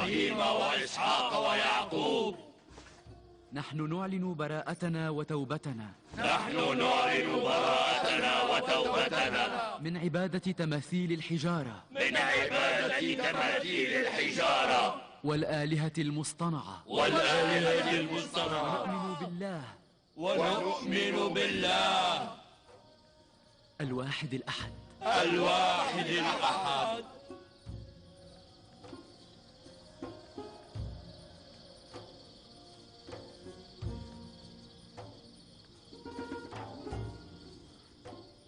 إبراهيم وإسحاق ويعقوب. نحن نعلن براءتنا وتوبتنا. نحن نعلن براءتنا وتوبتنا من عبادة تماثيل الحجارة. من عبادة تماثيل الحجارة والآلهة المصطنعة. والآلهة المصطنعة. ونؤمن بالله الواحد الأحد. الواحد الأحد.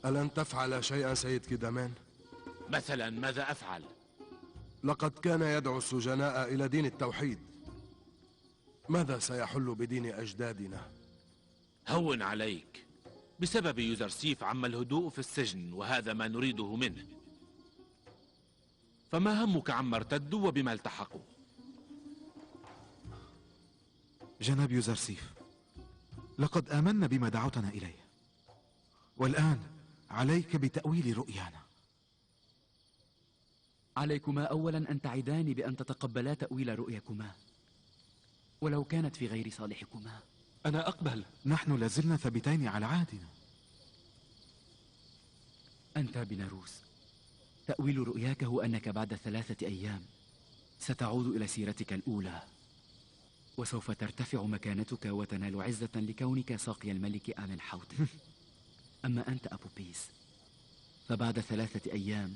ألن تفعل شيئا سيد كيدامان؟ مثلا ماذا أفعل؟ لقد كان يدعو السجناء إلى دين التوحيد. ماذا سيحل بدين أجدادنا؟ هون عليك، بسبب يوزرسيف عم الهدوء في السجن، وهذا ما نريده منه. فما همك عما ارتدوا وبما التحقوا؟ جناب يوزرسيف، لقد آمنا بما دعوتنا إليه، والآن عليك بتأويل رؤيانا. عليكما أولا أن تعدان بأن تتقبلا تأويل رؤيكما، ولو كانت في غير صالحكما. أنا أقبل. نحن لازلنا ثابتين على عهدنا. أنت بناروس، تأويل رؤياك هو أنك بعد 3 أيام ستعود إلى سيرتك الأولى، وسوف ترتفع مكانتك وتنال عزة لكونك ساقي الملك آمنحوتب. أما أنت أبو بيس، فبعد 3 أيام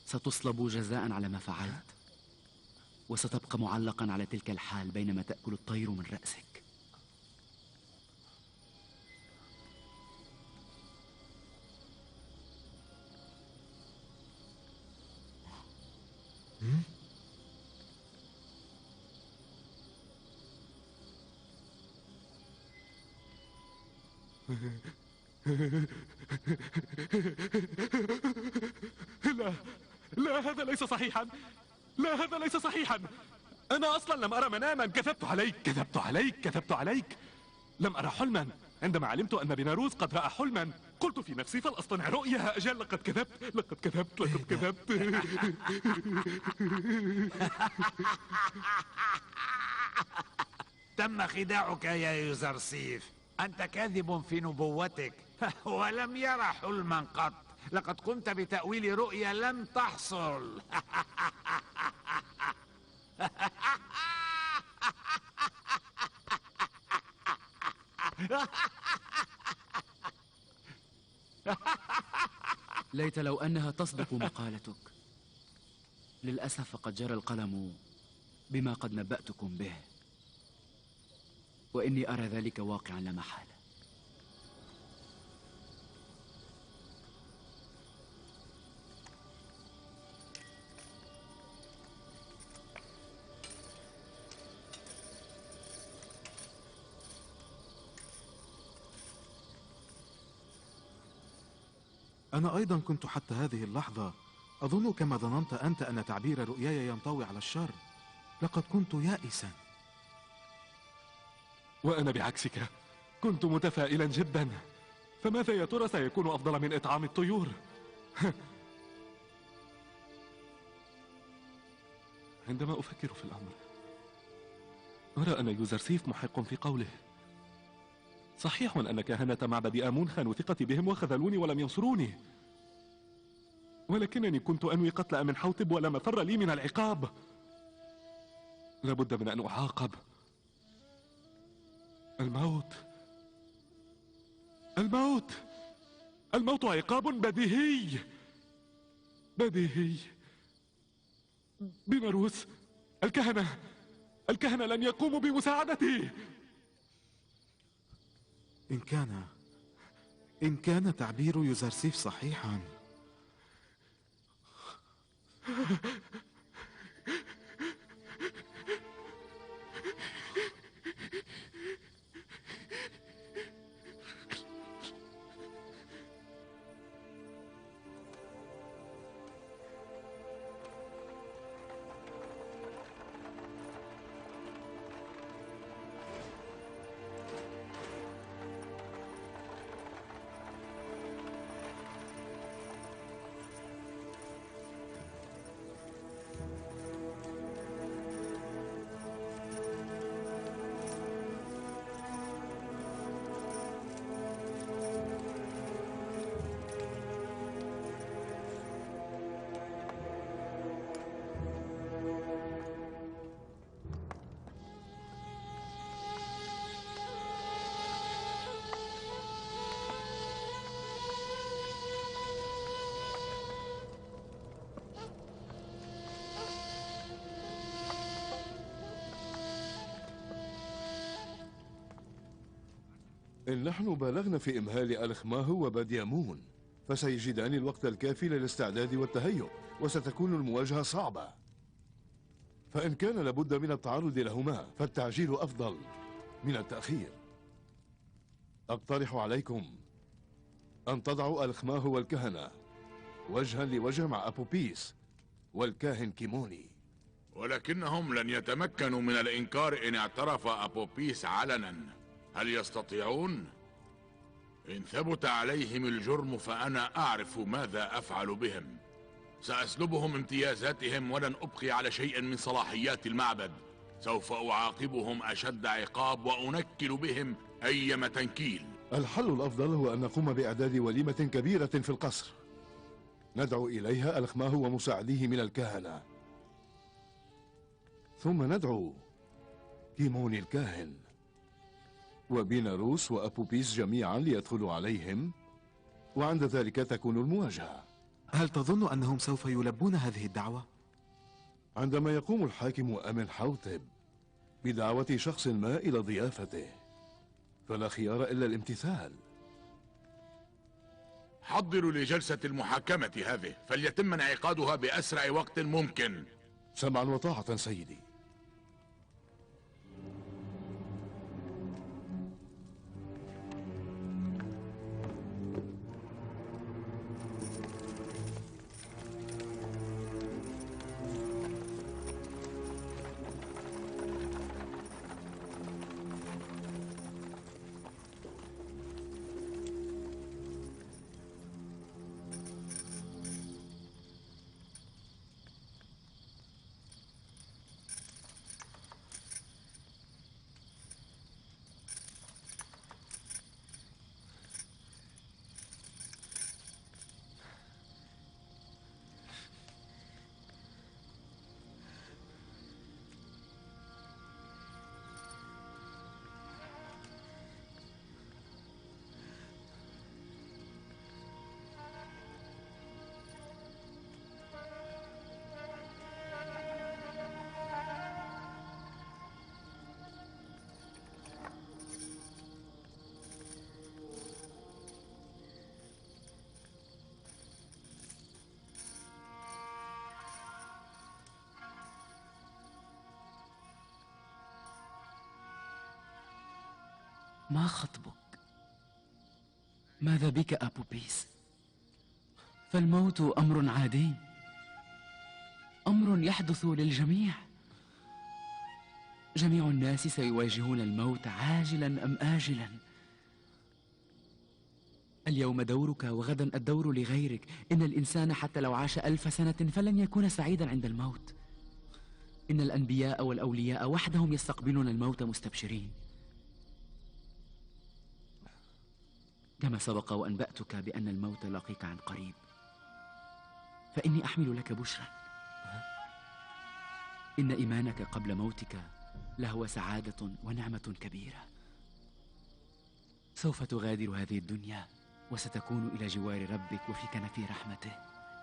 ستصلب جزاء على ما فعلت، وستبقى معلقا على تلك الحال بينما تأكل الطير من رأسك. لا لا، هذا ليس صحيحا. لا، هذا ليس صحيحا. أنا أصلا لم أرى مناما. كذبت عليك كذبت عليك كذبت عليك. لم أرى حلما. عندما علمت أن بناروس قد رأى حلما قلت في نفسي فلأصطنع رؤيا. أجل، لقد كذبت لقد كذبت لقد كذبت. تم خداعك يا يوزرسيف. أنت كاذب في نبوتك. ولم يرى حلما قط. لقد قمت بتأويل رؤيا لم تحصل. ليت لو أنها تصدق مقالتك. للأسف فقد جرى القلم بما قد نبأتكم به، وإني أرى ذلك واقعا لا محالة. أنا أيضا كنت حتى هذه اللحظة أظن كما ظننت أنت أن تعبير رؤياي ينطوي على الشر. لقد كنت يائسا. وأنا بعكسك كنت متفائلا جدا. فماذا يا ترى سيكون أفضل من إطعام الطيور؟ عندما أفكر في الأمر أرى أن يوزرسيف محق في قوله. صحيح أن كهنة معبد آمون خانوا ثقتي بهم وخذلوني ولم ينصروني، ولكنني كنت أنوي قتل آمنحوتب ولا مفر لي من العقاب. لابد من أن أعاقب. الموت الموت الموت عقاب بديهي بديهي. بناروس، الكهنة لن يقوموا بمساعدتي. إن كان تعبير يوزرسيف صحيحا. إن نحن بالغنا في إمهال ألخماهو وبديامون فسيجدان الوقت الكافي للاستعداد والتهيؤ، وستكون المواجهة صعبة. فإن كان لابد من التعرض لهما فالتعجيل أفضل من التأخير. أقترح عليكم أن تضعوا ألخماهو والكهنة وجها لوجه مع أبوبيس والكاهن كيموني. ولكنهم لن يتمكنوا من الإنكار إن اعترف أبوبيس علنا. هل يستطيعون؟ إن ثبت عليهم الجرم فأنا أعرف ماذا أفعل بهم. سأسلبهم امتيازاتهم ولن أبقي على شيء من صلاحيات المعبد. سوف أعاقبهم أشد عقاب وأنكل بهم أيما تنكيل. الحل الأفضل هو أن نقوم بإعداد وليمة كبيرة في القصر ندعو إليها ألخماهو ومساعديه من الكهنة، ثم ندعو كيموني الكاهن وبيناروس وأبوبيس جميعا ليدخلوا عليهم، وعند ذلك تكون المواجهة. هل تظن أنهم سوف يلبون هذه الدعوة؟ عندما يقوم الحاكم أمن حوتب بدعوة شخص ما إلى ضيافته فلا خيار إلا الامتثال. حضروا لجلسة المحاكمة هذه، فليتم انعقادها بأسرع وقت ممكن. سمعا وطاعة سيدي. ما خطبك؟ ماذا بك أبوبيس؟ فالموت أمر عادي، أمر يحدث للجميع. جميع الناس سيواجهون الموت عاجلا أم آجلا. اليوم دورك وغدا الدور لغيرك. إن الإنسان حتى لو عاش 1000 سنة فلن يكون سعيدا عند الموت. إن الأنبياء والأولياء وحدهم يستقبلون الموت مستبشرين. كما سبق وأنبأتك بأن الموت لاقيك عن قريب، فإني أحمل لك بشرا. إن إيمانك قبل موتك لهو سعادة ونعمة كبيرة. سوف تغادر هذه الدنيا وستكون إلى جوار ربك وفي كنف رحمته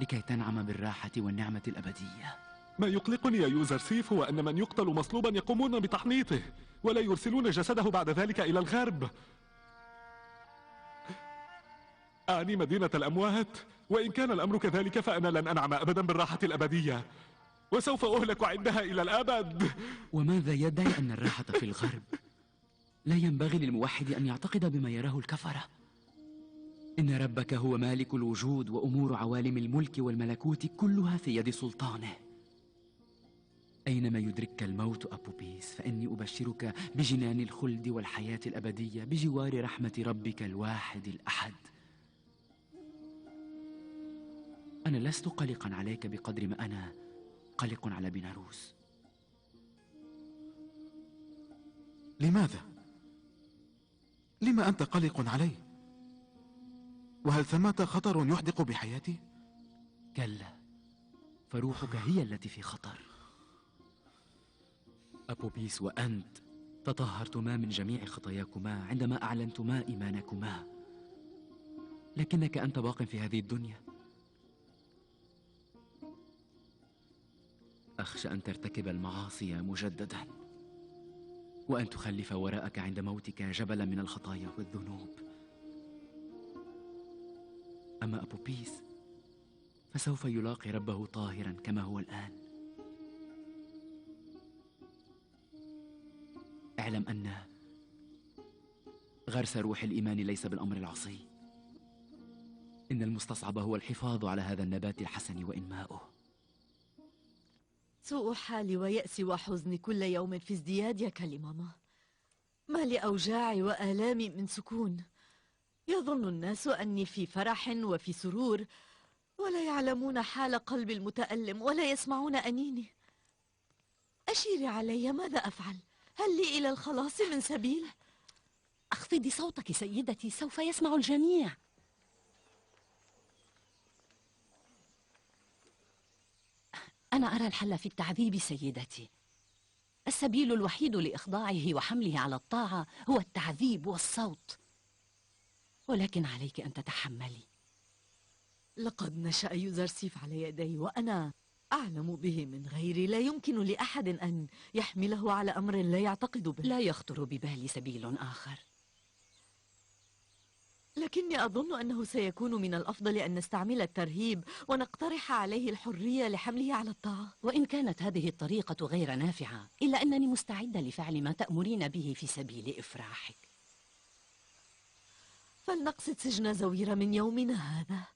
لكي تنعم بالراحة والنعمة الأبدية. ما يقلقني يا يوزرسيف هو أن من يقتل مصلوبا يقومون بتحنيطه ولا يرسلون جسده بعد ذلك إلى الغرب. أعني مدينة الأموات. وإن كان الأمر كذلك فأنا لن أنعم أبدا بالراحة الأبدية، وسوف أهلك عندها إلى الأبد. وماذا يدعي أن الراحة في الغرب؟ لا ينبغي للموحد أن يعتقد بما يراه الكفرة. إن ربك هو مالك الوجود، وأمور عوالم الملك والملكوت كلها في يد سلطانه. أينما يدركك الموت أبوبيس فإني أبشرك بجنان الخلد والحياة الأبدية بجوار رحمة ربك الواحد الأحد. أنا لست قلقا عليك بقدر ما أنا قلق على بيناروس. لماذا؟ لما أنت قلق عليه؟ وهل ثمة خطر يحدق بحياتي؟ كلا، فروحك هي التي في خطر. أبوبيس وأنت تطهرتما من جميع خطاياكما عندما أعلنتما إيمانكما، لكنك أنت باق في هذه الدنيا. أخشى أن ترتكب المعاصي مجددا. وأن تخلف وراءك عند موتك جبلا من الخطايا والذنوب. أما أبوبيس فسوف يلاقي ربه طاهرا كما هو الآن. اعلم أن غرس روح الإيمان ليس بالأمر العصي، إن المستصعب هو الحفاظ على هذا النبات الحسن وإنماؤه. سوء حالي ويأسي وحزني كل يوم في ازدياد يا كلماما. ما لأوجاعي وآلامي من سكون. يظن الناس أني في فرح وفي سرور، ولا يعلمون حال قلبي المتألم ولا يسمعون أنيني. أشيري علي، ماذا أفعل؟ هل لي إلى الخلاص من سبيل؟ اخفضي صوتك سيدتي، سوف يسمع الجميع. أنا أرى الحل في التعذيب سيدتي. السبيل الوحيد لإخضاعه وحمله على الطاعة هو التعذيب والصوت، ولكن عليك أن تتحملي. لقد نشأ يوزرسيف على يدي وأنا أعلم به من غيري. لا يمكن لأحد أن يحمله على أمر لا يعتقد به. لا يخطر ببالي سبيل آخر، لكني أظن أنه سيكون من الأفضل أن نستعمل الترهيب ونقترح عليه الحرية لحمله على الطاعة. وإن كانت هذه الطريقة غير نافعة، إلا أنني مستعدة لفعل ما تأمرين به في سبيل إفراحك. فلنقصد سجن زويرة من يومنا هذا.